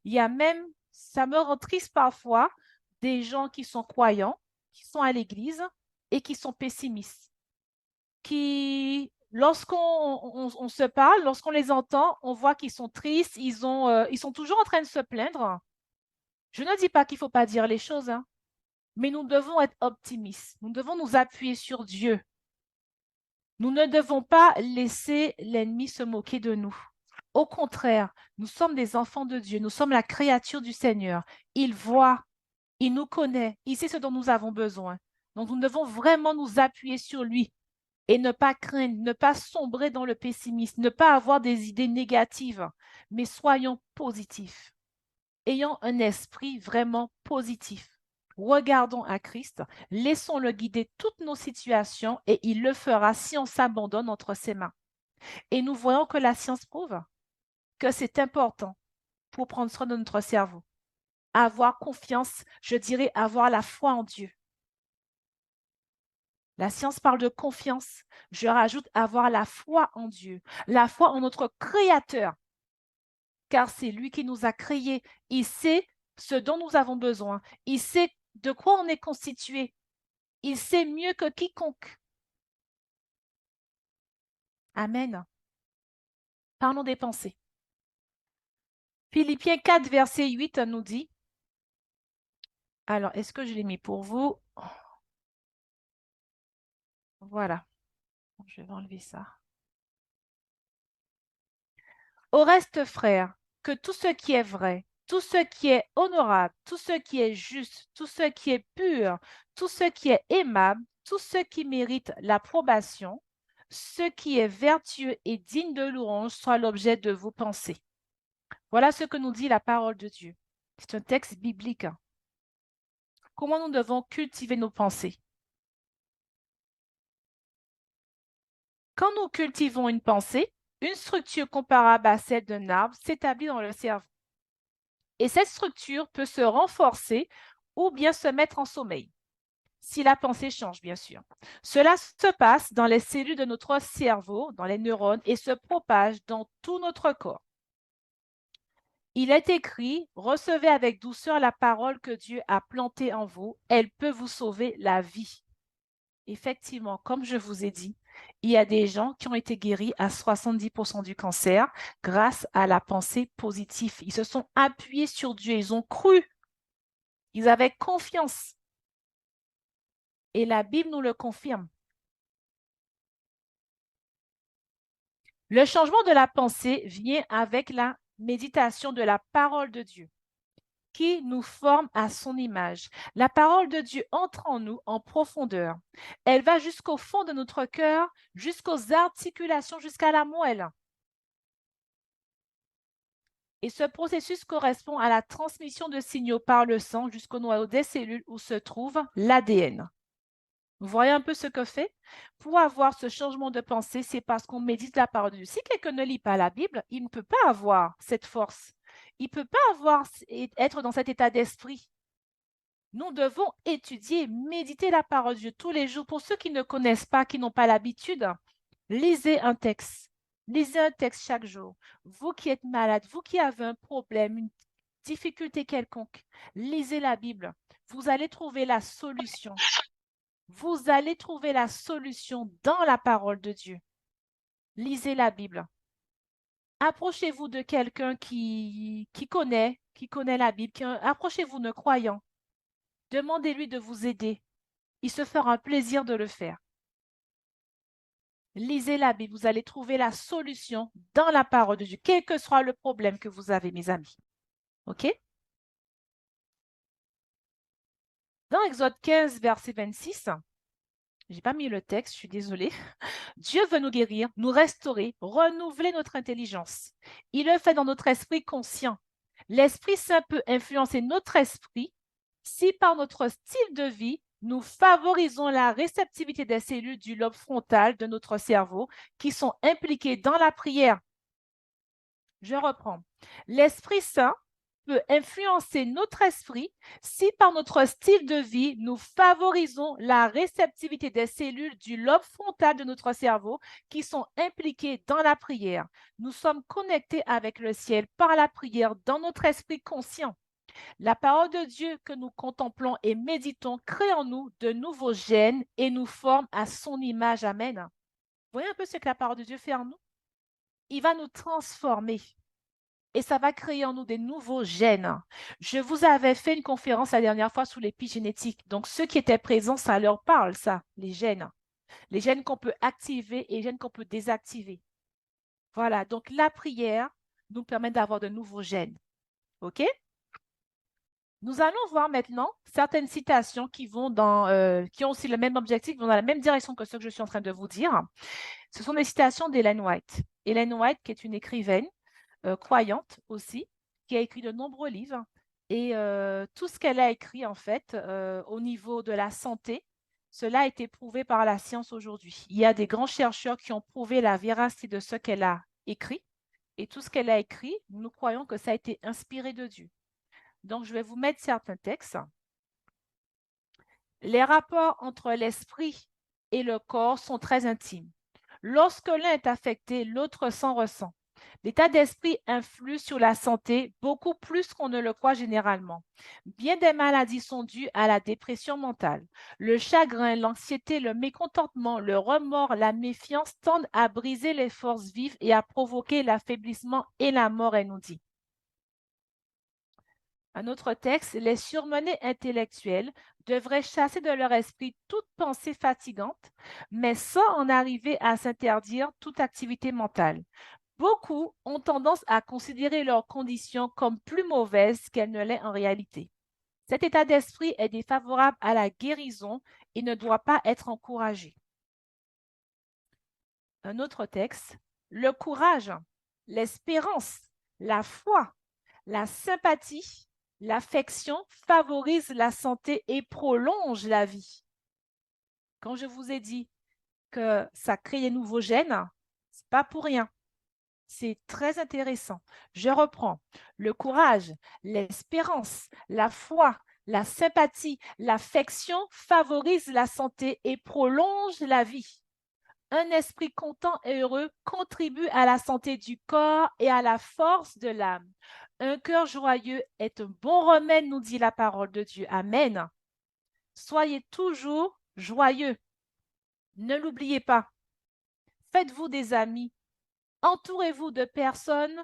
Il y a même, ça me rend triste parfois, des gens qui sont croyants, qui sont à l'église et qui sont pessimistes. Qui, lorsqu'on se parle, lorsqu'on les entend, on voit qu'ils sont tristes, ils sont toujours en train de se plaindre. Je ne dis pas qu'il ne faut pas dire les choses, hein, mais nous devons être optimistes. Nous devons nous appuyer sur Dieu. Nous ne devons pas laisser l'ennemi se moquer de nous. Au contraire, nous sommes des enfants de Dieu, nous sommes la créature du Seigneur. Il voit, il nous connaît, il sait ce dont nous avons besoin. Donc nous devons vraiment nous appuyer sur lui et ne pas craindre, ne pas sombrer dans le pessimisme, ne pas avoir des idées négatives, mais soyons positifs. Ayons un esprit vraiment positif. Regardons à Christ, laissons-le guider toutes nos situations et il le fera si on s'abandonne entre ses mains. Et nous voyons que la science prouve que c'est important pour prendre soin de notre cerveau. avoir confiance, je dirais avoir la foi en Dieu. La science parle de confiance. Je rajoute avoir la foi en Dieu, la foi en notre Créateur, car c'est lui qui nous a créés. Il sait ce dont nous avons besoin. Il sait de quoi on est constitué. Il sait mieux que quiconque. Amen. Parlons des pensées. Philippiens 4, verset 8 nous dit, alors, est-ce que je l'ai mis pour vous? Voilà. Je vais enlever ça. Au reste, frères, que tout ce qui est vrai, tout ce qui est honorable, tout ce qui est juste, tout ce qui est pur, tout ce qui est aimable, tout ce qui mérite l'approbation, ce qui est vertueux et digne de louange soit l'objet de vos pensées. Voilà ce que nous dit la parole de Dieu. C'est un texte biblique. Comment nous devons cultiver nos pensées? Quand nous cultivons une pensée, une structure comparable à celle d'un arbre s'établit dans le cerveau. Et cette structure peut se renforcer ou bien se mettre en sommeil, si la pensée change, bien sûr. Cela se passe dans les cellules de notre cerveau, dans les neurones, et se propage dans tout notre corps. Il est écrit, recevez avec douceur la parole que Dieu a plantée en vous, elle peut vous sauver la vie. Effectivement, comme je vous ai dit, il y a des gens qui ont été guéris à 70% du cancer grâce à la pensée positive. Ils se sont appuyés sur Dieu, ils ont cru, ils avaient confiance. Et la Bible nous le confirme. Le changement de la pensée vient avec la méditation de la parole de Dieu, qui nous forme à son image. La parole de Dieu entre en nous en profondeur. Elle va jusqu'au fond de notre cœur, jusqu'aux articulations, jusqu'à la moelle. Et ce processus correspond à la transmission de signaux par le sang jusqu'au noyau des cellules où se trouve l'ADN. Vous voyez un peu ce que fait? Pour avoir ce changement de pensée, c'est parce qu'on médite la parole de Dieu. Si quelqu'un ne lit pas la Bible, il ne peut pas avoir cette force. Il ne peut pas être dans cet état d'esprit. Nous devons étudier, méditer la parole de Dieu tous les jours. Pour ceux qui ne connaissent pas, qui n'ont pas l'habitude, lisez un texte. Lisez un texte chaque jour. Vous qui êtes malade, vous qui avez un problème, une difficulté quelconque, lisez la Bible. Vous allez trouver la solution. Vous allez trouver la solution dans la parole de Dieu. Lisez la Bible. Approchez-vous de quelqu'un qui connaît la Bible. Approchez-vous de croyants. Demandez-lui de vous aider. Il se fera un plaisir de le faire. Lisez la Bible. Vous allez trouver la solution dans la parole de Dieu, quel que soit le problème que vous avez, mes amis. OK? Dans Exode 15, verset 26, je n'ai pas mis le texte, je suis désolée. Dieu veut nous guérir, nous restaurer, renouveler notre intelligence. Il le fait dans notre esprit conscient. L'Esprit Saint peut influencer notre esprit si par notre style de vie, nous favorisons la réceptivité des cellules du lobe frontal de notre cerveau qui sont impliquées dans la prière. Je reprends. L'Esprit Saint peut influencer notre esprit si par notre style de vie, nous favorisons la réceptivité des cellules du lobe frontal de notre cerveau qui sont impliquées dans la prière. Nous sommes connectés avec le ciel par la prière dans notre esprit conscient. La parole de Dieu que nous contemplons et méditons crée en nous de nouveaux gènes et nous forme à son image. Amen. Vous voyez un peu ce que la parole de Dieu fait en nous? Il va nous transformer. Et ça va créer en nous des nouveaux gènes. Je vous avais fait une conférence la dernière fois sur l'épigénétique. Donc, ceux qui étaient présents, ça leur parle, ça, les gènes. Les gènes qu'on peut activer et les gènes qu'on peut désactiver. Voilà, donc la prière nous permet d'avoir de nouveaux gènes. OK? Nous allons voir maintenant certaines citations qui vont qui ont aussi le même objectif, qui vont dans la même direction que ce que je suis en train de vous dire. Ce sont des citations d'Ellen White. Ellen White, qui est une écrivaine, croyante aussi, qui a écrit de nombreux livres. Et tout ce qu'elle a écrit, en fait, au niveau de la santé, cela a été prouvé par la science aujourd'hui. Il y a des grands chercheurs qui ont prouvé la véracité de ce qu'elle a écrit. Et tout ce qu'elle a écrit, nous croyons que ça a été inspiré de Dieu. Donc, je vais vous mettre certains textes. Les rapports entre l'esprit et le corps sont très intimes. Lorsque l'un est affecté, l'autre s'en ressent. L'état d'esprit influe sur la santé beaucoup plus qu'on ne le croit généralement. Bien des maladies sont dues à la dépression mentale. Le chagrin, l'anxiété, le mécontentement, le remords, la méfiance tendent à briser les forces vives et à provoquer l'affaiblissement et la mort, elle nous dit. Un autre texte, les surmenés intellectuels devraient chasser de leur esprit toute pensée fatigante, mais sans en arriver à s'interdire toute activité mentale. Beaucoup ont tendance à considérer leurs conditions comme plus mauvaises qu'elles ne l'est en réalité. Cet état d'esprit est défavorable à la guérison et ne doit pas être encouragé. Un autre texte, le courage, l'espérance, la foi, la sympathie, l'affection favorisent la santé et prolongent la vie. Quand je vous ai dit que ça crée des nouveaux gènes, c'est pas pour rien. C'est très intéressant. Je reprends. Le courage, l'espérance, la foi, la sympathie, l'affection favorisent la santé et prolongent la vie. Un esprit content et heureux contribue à la santé du corps et à la force de l'âme. Un cœur joyeux est un bon remède, nous dit la parole de Dieu. Amen. Soyez toujours joyeux. Ne l'oubliez pas. Faites-vous des amis. Entourez-vous de personnes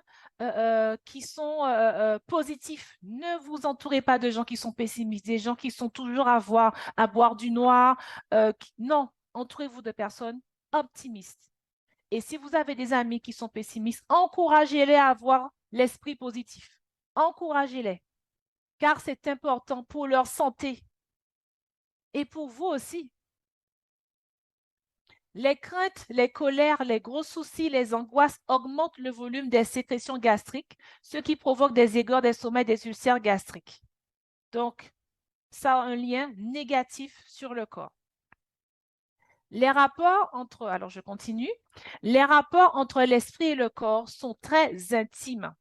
qui sont positifs. Ne vous entourez pas de gens qui sont pessimistes, des gens qui sont toujours à boire du noir. Non, entourez-vous de personnes optimistes. Et si vous avez des amis qui sont pessimistes, encouragez-les à avoir l'esprit positif. Encouragez-les, car c'est important pour leur santé et pour vous aussi. Les craintes, les colères, les gros soucis, les angoisses augmentent le volume des sécrétions gastriques, ce qui provoque des aigeurs d'estomac et des ulcères gastriques. Donc, ça a un lien négatif sur le corps. Les rapports entre, alors je continue, les rapports entre l'esprit et le corps sont très intimes.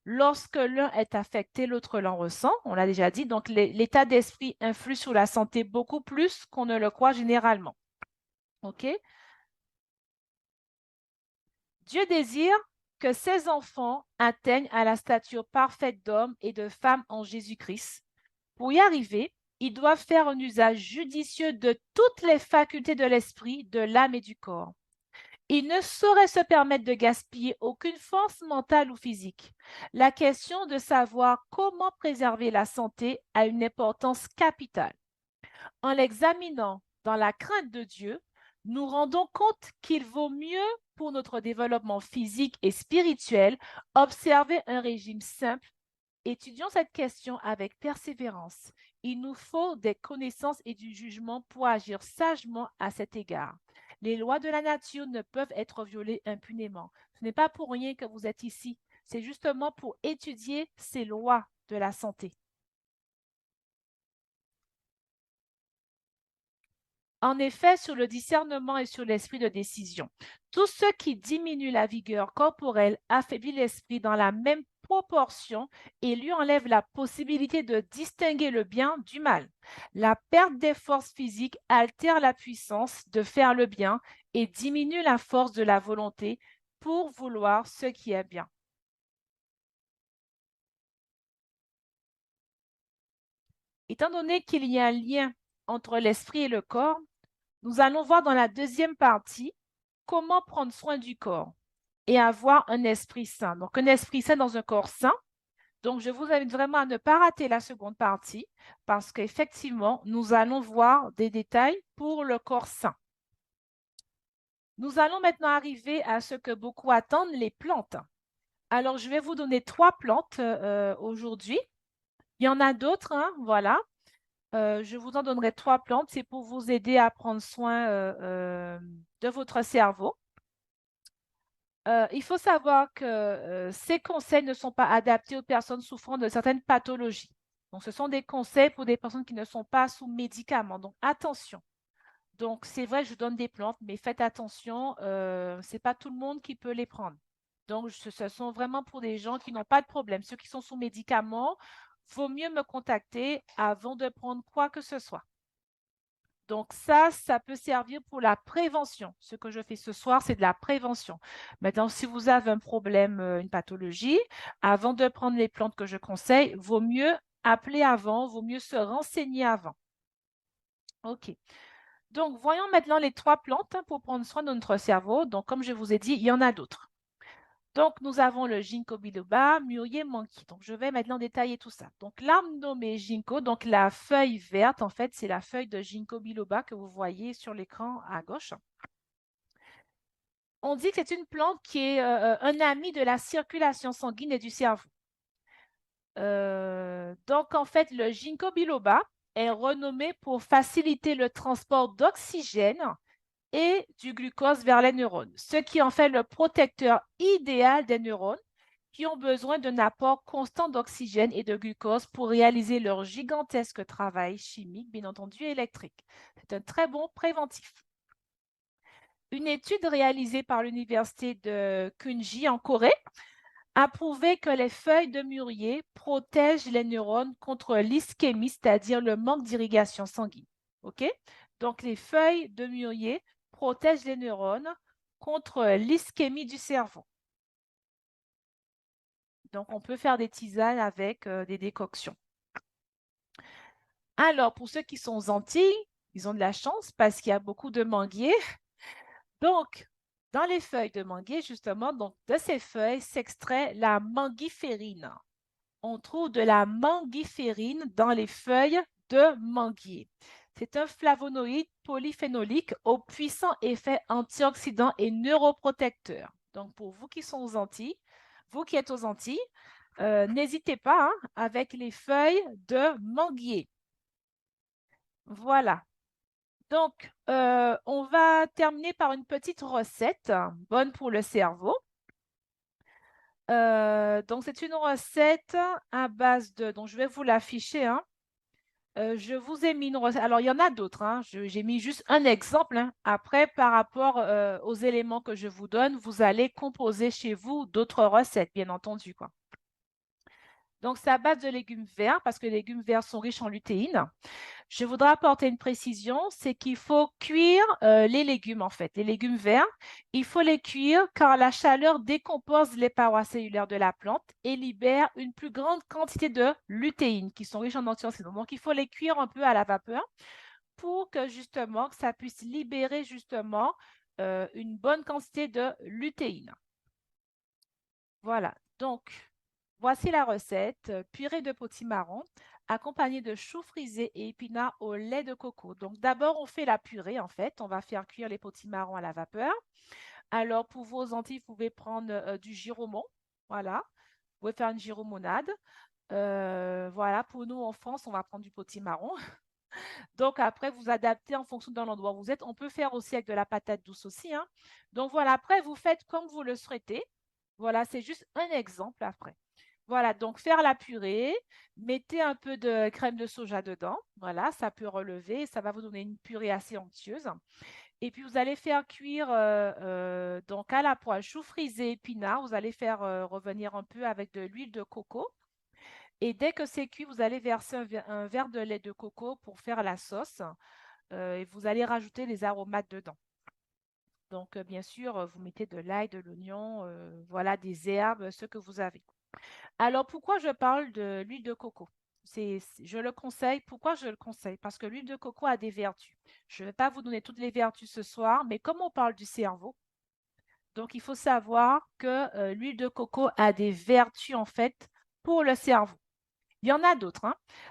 Lorsque l'un est affecté, l'autre l'en ressent, on l'a déjà dit, donc l'état d'esprit influe sur la santé beaucoup plus qu'on ne le croit généralement. OK? Dieu désire que ses enfants atteignent à la stature parfaite d'hommes et de femmes en Jésus-Christ. Pour y arriver, ils doivent faire un usage judicieux de toutes les facultés de l'esprit, de l'âme et du corps. Ils ne sauraient se permettre de gaspiller aucune force mentale ou physique. La question de savoir comment préserver la santé a une importance capitale. En l'examinant dans la crainte de Dieu, nous rendons compte qu'il vaut mieux pour notre développement physique et spirituel observer un régime simple. Étudions cette question avec persévérance. Il nous faut des connaissances et du jugement pour agir sagement à cet égard. Les lois de la nature ne peuvent être violées impunément. Ce n'est pas pour rien que vous êtes ici. C'est justement pour étudier ces lois de la santé. En effet, sur le discernement et sur l'esprit de décision, tout ce qui diminue la vigueur corporelle affaiblit l'esprit dans la même proportion et lui enlève la possibilité de distinguer le bien du mal. La perte des forces physiques altère la puissance de faire le bien et diminue la force de la volonté pour vouloir ce qui est bien. Étant donné qu'il y a un lien entre l'esprit et le corps, nous allons voir dans la deuxième partie comment prendre soin du corps et avoir un esprit sain. Donc, un esprit sain dans un corps sain. Donc, je vous invite vraiment à ne pas rater la seconde partie parce qu'effectivement, nous allons voir des détails pour le corps sain. Nous allons maintenant arriver à ce que beaucoup attendent, les plantes. Alors, je vais vous donner 3 plantes aujourd'hui. Il y en a d'autres, hein, voilà. Je vous en donnerai 3 plantes. C'est pour vous aider à prendre soin de votre cerveau. Il faut savoir que ces conseils ne sont pas adaptés aux personnes souffrant de certaines pathologies. Donc, ce sont des conseils pour des personnes qui ne sont pas sous médicaments. Donc, attention. Donc, c'est vrai, je donne des plantes, mais faites attention, ce n'est pas tout le monde qui peut les prendre. Donc, ce sont vraiment pour des gens qui n'ont pas de problème. Ceux qui sont sous médicaments, vaut mieux me contacter avant de prendre quoi que ce soit. Donc ça peut servir pour la prévention. Ce que je fais ce soir, c'est de la prévention. Maintenant, si vous avez un problème, une pathologie, avant de prendre les plantes que je conseille, vaut mieux appeler avant, vaut mieux se renseigner avant. OK. Donc, voyons maintenant les 3 plantes pour prendre soin de notre cerveau. Donc, comme je vous ai dit, il y en a d'autres. Donc, nous avons le ginkgo biloba, mûrier, manki. Donc, je vais maintenant détailler tout ça. Donc, l'arbre nommée ginkgo, donc la feuille verte, en fait, c'est la feuille de ginkgo biloba que vous voyez sur l'écran à gauche. On dit que c'est une plante qui est un ami de la circulation sanguine et du cerveau. Donc, en fait, le ginkgo biloba est renommé pour faciliter le transport d'oxygène et du glucose vers les neurones, ce qui en fait le protecteur idéal des neurones qui ont besoin d'un apport constant d'oxygène et de glucose pour réaliser leur gigantesque travail chimique, bien entendu électrique. C'est un très bon préventif. Une étude réalisée par l'université de Kunji en Corée a prouvé que les feuilles de mûrier protègent les neurones contre l'ischémie, c'est-à-dire le manque d'irrigation sanguine. OK? Donc, les feuilles de mûrier protègent les neurones contre l'ischémie du cerveau. Donc, on peut faire des tisanes avec des décoctions. Alors, pour ceux qui sont aux Antilles, ils ont de la chance parce qu'il y a beaucoup de manguiers. Donc, dans les feuilles de manguier, justement, donc, de ces feuilles s'extrait la manguiférine. On trouve de la manguiférine dans les feuilles de manguier. C'est un flavonoïde polyphénolique au puissant effet antioxydant et neuroprotecteur. Donc, pour vous qui sont aux Antilles, vous qui êtes aux Antilles, n'hésitez pas avec les feuilles de manguier. Voilà. Donc, on va terminer par une petite recette bonne pour le cerveau. Donc, c'est une recette à base de… Donc, je vais vous l'afficher. Je vous ai mis une recette. Alors, il y en a d'autres. J'ai mis juste un exemple. Après, par rapport aux éléments que je vous donne, vous allez composer chez vous d'autres recettes, bien entendu, quoi. Donc, c'est à base de légumes verts parce que les légumes verts sont riches en lutéine. Je voudrais apporter une précision, c'est qu'il faut cuire les légumes, en fait. Les légumes verts, il faut les cuire car la chaleur décompose les parois cellulaires de la plante et libère une plus grande quantité de lutéine qui sont riches en antioxydants. Donc, il faut les cuire un peu à la vapeur pour que justement, ça puisse libérer justement une bonne quantité de lutéine. Voilà. Donc, voici la recette. Purée de potimarron accompagnée de choux frisés et épinards au lait de coco. Donc, d'abord, on fait la purée, en fait. On va faire cuire les potimarrons à la vapeur. Alors, pour vos Antilles, vous pouvez prendre du giromon. Voilà. Vous pouvez faire une giromonade. Voilà. Pour nous, en France, on va prendre du potimarron. Donc, après, vous adaptez en fonction de l'endroit où vous êtes. On peut faire aussi avec de la patate douce aussi. Donc, voilà. Après, vous faites comme vous le souhaitez. Voilà, c'est juste un exemple après. Voilà, donc faire la purée, mettez un peu de crème de soja dedans. Voilà, ça peut relever, ça va vous donner une purée assez onctueuse. Et puis, vous allez faire cuire donc à la poêle choux frisés, épinards. Vous allez faire revenir un peu avec de l'huile de coco. Et dès que c'est cuit, vous allez verser un verre de lait de coco pour faire la sauce. Et vous allez rajouter les aromates dedans. Donc, bien sûr, vous mettez de l'ail, de l'oignon, voilà, des herbes, ce que vous avez. Alors, pourquoi je parle de l'huile de coco? Je le conseille. Pourquoi je le conseille? Parce que l'huile de coco a des vertus. Je ne vais pas vous donner toutes les vertus ce soir, mais comme on parle du cerveau, donc il faut savoir que l'huile de coco a des vertus en fait pour le cerveau. Il y en a d'autres.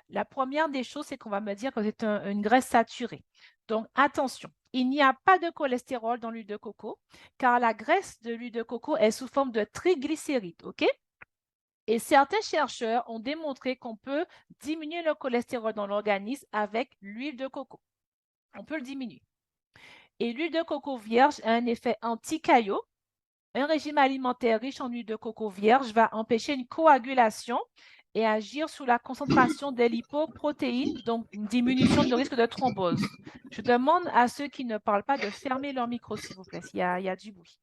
La première des choses, c'est qu'on va me dire que c'est une graisse saturée. Donc, attention, il n'y a pas de cholestérol dans l'huile de coco, car la graisse de l'huile de coco est sous forme de triglycérides, OK? Et certains chercheurs ont démontré qu'on peut diminuer le cholestérol dans l'organisme avec l'huile de coco. On peut le diminuer. Et l'huile de coco vierge a un effet anti-caillot. Un régime alimentaire riche en huile de coco vierge va empêcher une coagulation et agir sur la concentration des lipoprotéines, donc une diminution du risque de thrombose. Je demande à ceux qui ne parlent pas de fermer leur micro, s'il vous plaît, il y a du bruit.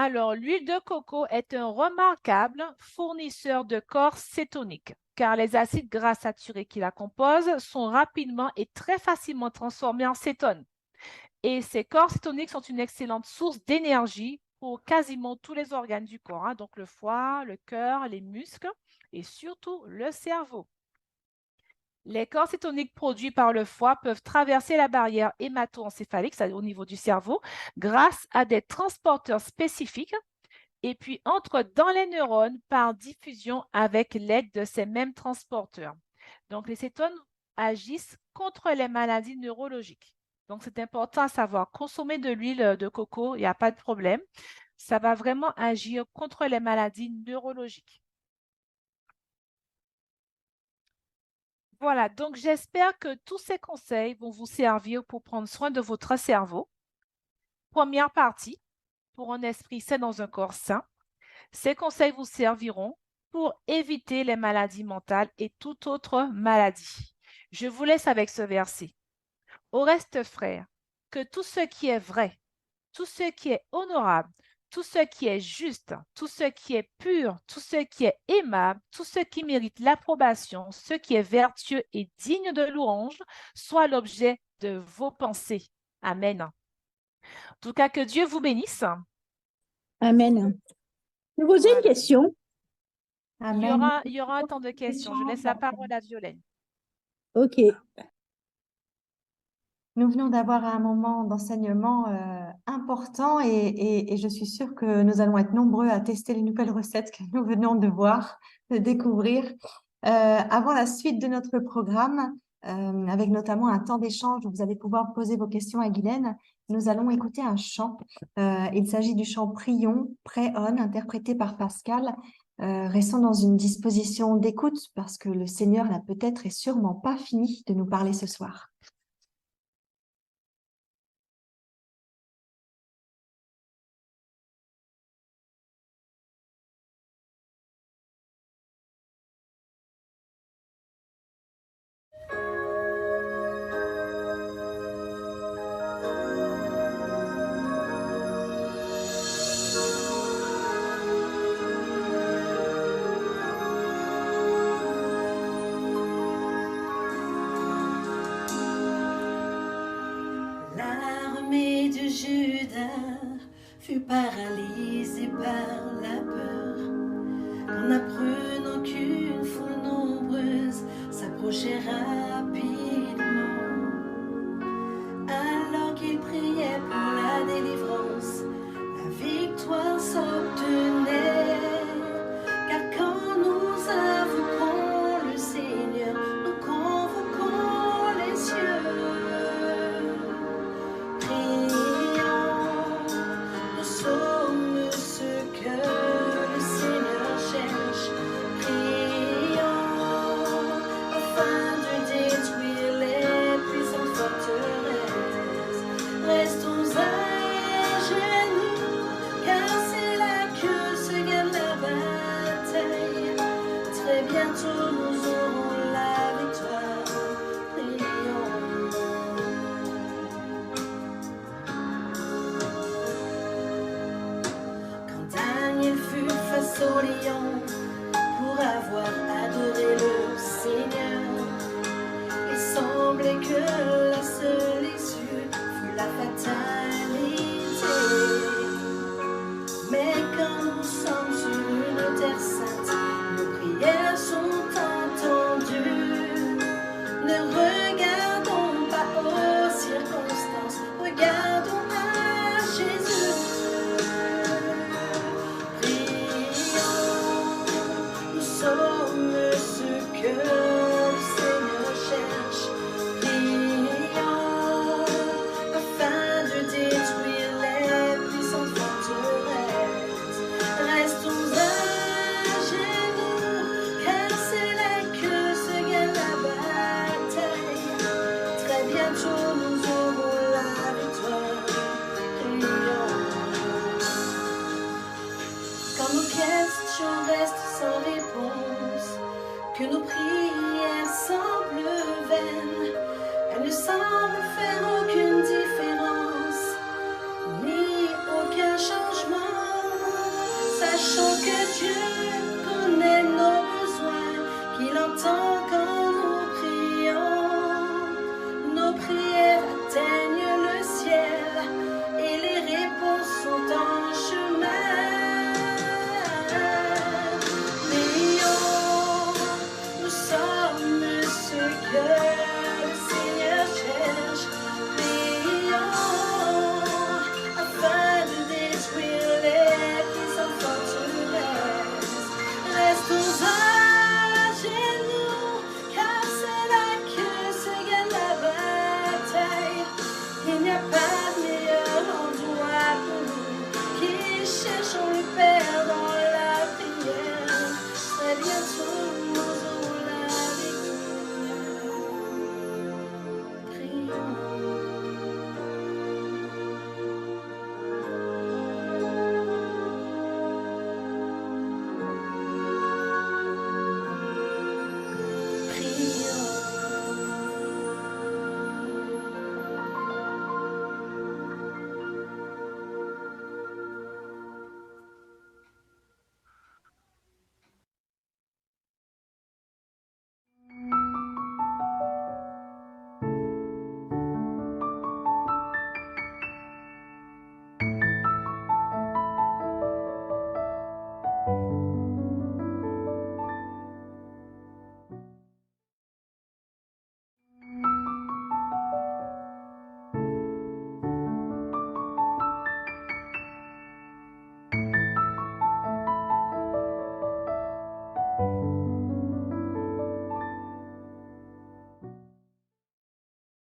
Alors, l'huile de coco est un remarquable fournisseur de corps cétonique, car les acides gras saturés qui la composent sont rapidement et très facilement transformés en cétone. Et ces corps cétoniques sont une excellente source d'énergie pour quasiment tous les organes du corps, hein, donc le foie, le cœur, les muscles et surtout le cerveau. Les corps cétoniques produits par le foie peuvent traverser la barrière hémato-encéphalique, c'est-à-dire au niveau du cerveau, grâce à des transporteurs spécifiques et puis entrent dans les neurones par diffusion avec l'aide de ces mêmes transporteurs. Donc, les cétones agissent contre les maladies neurologiques. Donc, c'est important à savoir, consommer de l'huile de coco, il n'y a pas de problème. Ça va vraiment agir contre les maladies neurologiques. Voilà, donc j'espère que tous ces conseils vont vous servir pour prendre soin de votre cerveau. Première partie, pour un esprit sain dans un corps sain. Ces conseils vous serviront pour éviter les maladies mentales et toute autre maladie. Je vous laisse avec ce verset. Au reste, frères, que tout ce qui est vrai, tout ce qui est honorable, tout ce qui est juste, tout ce qui est pur, tout ce qui est aimable, tout ce qui mérite l'approbation, ce qui est vertueux et digne de louange, soit l'objet de vos pensées. Amen. En tout cas, que Dieu vous bénisse. Amen. Je vous poser une Voilà. question. Amen. Il y aura un temps de questions. Je laisse la parole à Violaine. OK. Nous venons d'avoir un moment d'enseignement important et je suis sûre que nous allons être nombreux à tester les nouvelles recettes que nous venons de voir, de découvrir. Avant la suite de notre programme, avec notamment un temps d'échange où vous allez pouvoir poser vos questions à Guylaine, nous allons écouter un chant. Il s'agit du chant Prions, Pray On, interprété par Pascal. Restons dans une disposition d'écoute parce que le Seigneur n'a peut-être et sûrement pas fini de nous parler ce soir. L'armée de Juda fut paralysée par la peur, en apprenant qu'une foule nombreuse s'approchait rapidement. Alors qu'ils priaient pour la délivrance, la victoire s'obtenait. Car quand nous invoquons le Seigneur, nous convoquons les cieux. Nous sommes ceux que le Seigneur cherche. Prions afin de détruire les puissantes forteresses. Restons à genoux, car c'est là que se gagne la bataille. Très bientôt nous aurons la victoire. Prions. Daniel fut face au lion pour avoir adoré le Seigneur. Il semblait que la seule issue fut la fatalité. Mais quand nous sommes sur une terre sainte, nos prières sont entendues. Ne regardons pas aux circonstances, regardons à Jésus. Nous sommes ceux que le Seigneur cherche. Prions afin de détruire les puissantes forteresses. Restons à genoux, car c'est là que se gagne la bataille. Très bientôt nous aurons la victoire. Prions. Quand nos questions restent sans réponse, que nos prières semblent vaines, elles ne semblent faire aucune différence, ni aucun changement. Sachons que Dieu connaît nos besoins, qu'il entend quand nous prions. Nos prières atteignent le ciel et les réponses sont en chemin. Prions, nous sommes ce que